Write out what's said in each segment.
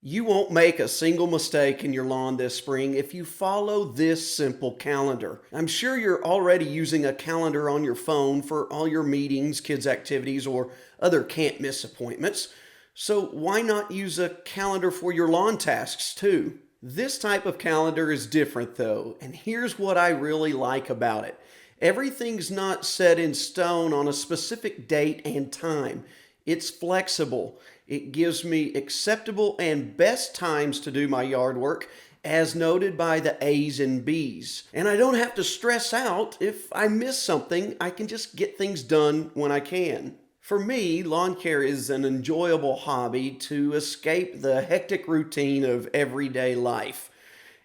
You won't make a single mistake in your lawn this spring if you follow this simple calendar. I'm sure you're already using a calendar on your phone for all your meetings, kids' activities, or other can't miss appointments. So why not use a calendar for your lawn tasks too? This type of calendar is different though, and here's what I really like about it. Everything's not set in stone on a specific date and time. It's flexible. It gives me acceptable and best times to do my yard work, as noted by the A's and B's. And I don't have to stress out if I miss something. I can just get things done when I can. For me, lawn care is an enjoyable hobby to escape the hectic routine of everyday life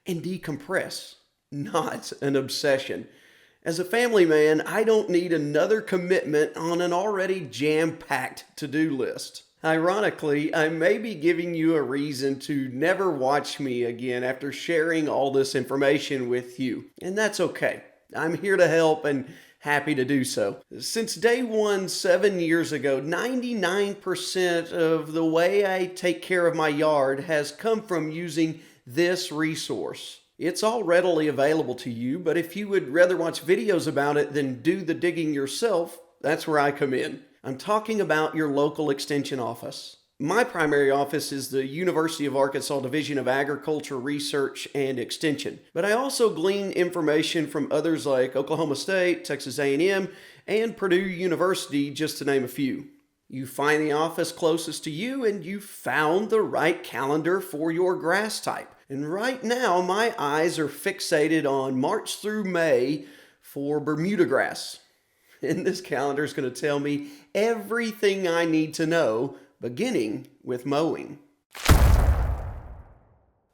and decompress, not an obsession. As a family man, I don't need another commitment on an already jam-packed to-do list. Ironically, I may be giving you a reason to never watch me again after sharing all this information with you. And that's okay. I'm here to help and happy to do so. Since day one, 7 years ago, 99% of the way I take care of my yard has come from using this resource. It's all readily available to you, but if you would rather watch videos about it than do the digging yourself, that's where I come in. I'm talking about your local extension office. My primary office is the University of Arkansas Division of Agriculture Research and Extension, but I also glean information from others like Oklahoma State, Texas A&M, and Purdue University, just to name a few. You find the office closest to you and you found the right calendar for your grass type. And right now, my eyes are fixated on March through May for Bermuda grass. And this calendar is going to tell me everything I need to know, beginning with mowing.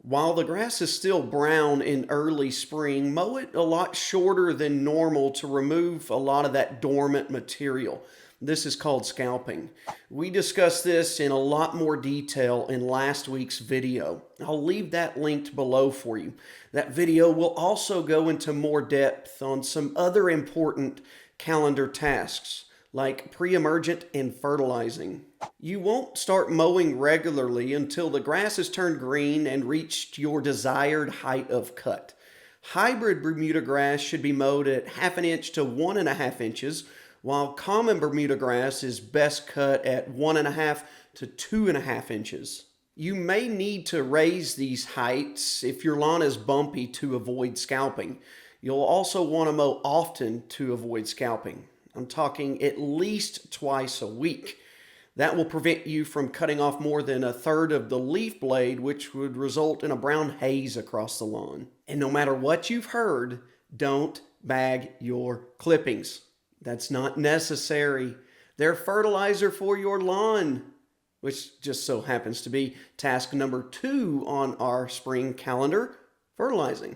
While the grass is still brown in early spring, mow it a lot shorter than normal to remove a lot of that dormant material. This is called scalping. We discussed this in a lot more detail in last week's video. I'll leave that linked below for you. That video will also go into more depth on some other important calendar tasks like pre-emergent and fertilizing. You won't start mowing regularly until the grass has turned green and reached your desired height of cut. Hybrid Bermuda grass should be mowed at 1/2 inch to 1.5 inches, while common Bermuda grass is best cut at 1.5 to 2.5 inches. You may need to raise these heights if your lawn is bumpy to avoid scalping. You'll also want to mow often to avoid scalping. I'm talking at least twice a week. That will prevent you from cutting off more than 1/3 of the leaf blade, which would result in a brown haze across the lawn. And no matter what you've heard, don't bag your clippings. That's not necessary. They're fertilizer for your lawn, which just so happens to be task number 2 on our spring calendar, fertilizing.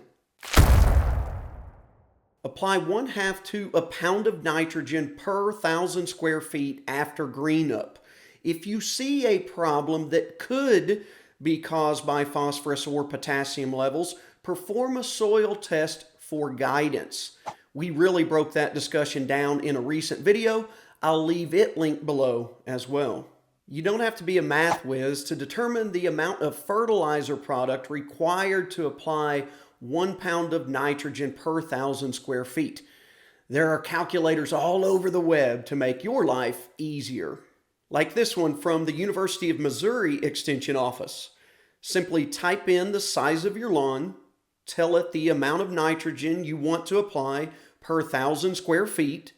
Apply 1/2 to a pound of nitrogen per 1,000 square feet after green up. If you see a problem that could be caused by phosphorus or potassium levels, perform a soil test for guidance. We really broke that discussion down in a recent video. I'll leave it linked below as well. You don't have to be a math whiz to determine the amount of fertilizer product required to apply 1 pound of nitrogen per 1,000 square feet. There are calculators all over the web to make your life easier. Like this one from the University of Missouri Extension Office. Simply type in the size of your lawn, tell it the amount of nitrogen you want to apply per 1,000 square feet,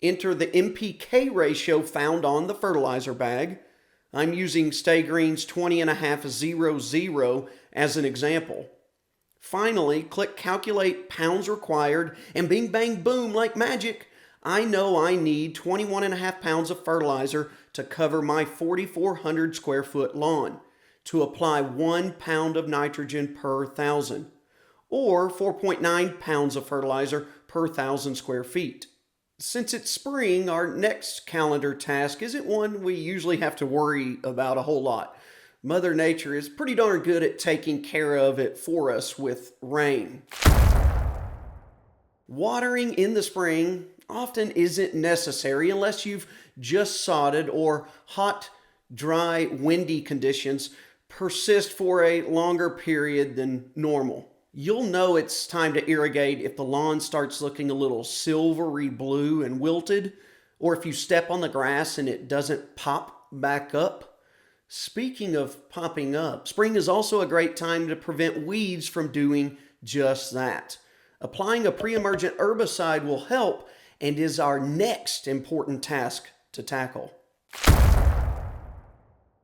enter the NPK ratio found on the fertilizer bag. I'm using Stay Green's 20.500 as an example. Finally, click Calculate Pounds Required, and bing bang boom, like magic, I know I need 21.5 pounds of fertilizer to cover my 4,400 square foot lawn to apply 1 pound of nitrogen per 1,000, or 4.9 pounds of fertilizer per 1,000 square feet. Since it's spring, our next calendar task isn't one we usually have to worry about a whole lot. Mother Nature is pretty darn good at taking care of it for us with rain. Watering in the spring often isn't necessary unless you've just sodded or hot, dry, windy conditions persist for a longer period than normal. You'll know it's time to irrigate if the lawn starts looking a little silvery blue and wilted, or if you step on the grass and it doesn't pop back up. Speaking of popping up, spring is also a great time to prevent weeds from doing just that. Applying a pre-emergent herbicide will help and is our next important task to tackle.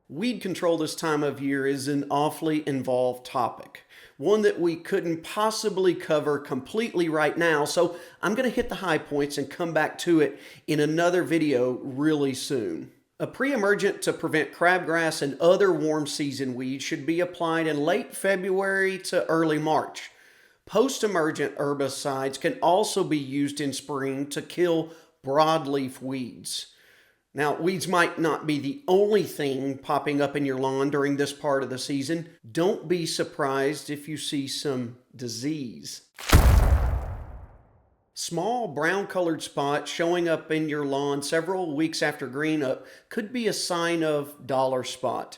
Weed control this time of year is an awfully involved topic, one that we couldn't possibly cover completely right now, so I'm going to hit the high points and come back to it in another video really soon. A pre-emergent to prevent crabgrass and other warm season weeds should be applied in late February to early March. Post-emergent herbicides can also be used in spring to kill broadleaf weeds. Now, weeds might not be the only thing popping up in your lawn during this part of the season. Don't be surprised if you see some disease. Small brown-colored spots showing up in your lawn several weeks after green up could be a sign of dollar spot.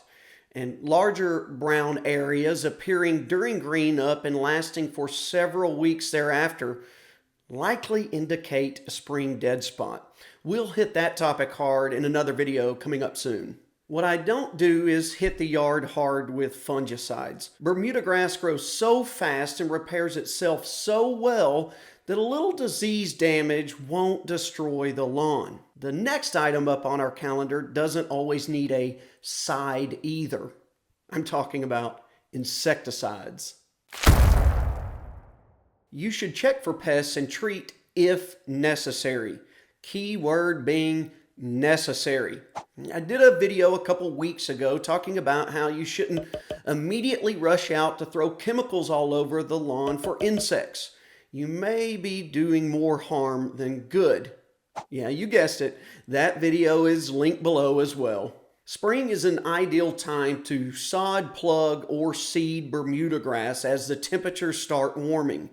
And larger brown areas appearing during green up and lasting for several weeks thereafter likely indicate a spring dead spot. We'll hit that topic hard in another video coming up soon. What I don't do is hit the yard hard with fungicides. Bermuda grass grows so fast and repairs itself so well that a little disease damage won't destroy the lawn. The next item up on our calendar doesn't always need a side either. I'm talking about insecticides. You should check for pests and treat if necessary. Key word being necessary. I did a video a couple weeks ago talking about how you shouldn't immediately rush out to throw chemicals all over the lawn for insects. You may be doing more harm than good. Yeah, you guessed it. That video is linked below as well. Spring is an ideal time to sod, plug, or seed Bermuda grass as the temperatures start warming.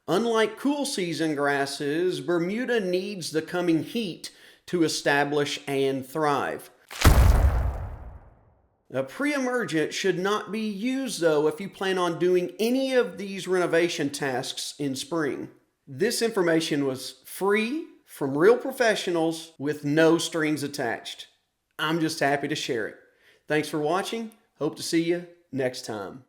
Unlike cool season grasses, Bermuda needs the coming heat to establish and thrive. A pre-emergent should not be used though if you plan on doing any of these renovation tasks in spring. This information was free from real professionals with no strings attached. I'm just happy to share it. Thanks for watching. Hope to see you next time.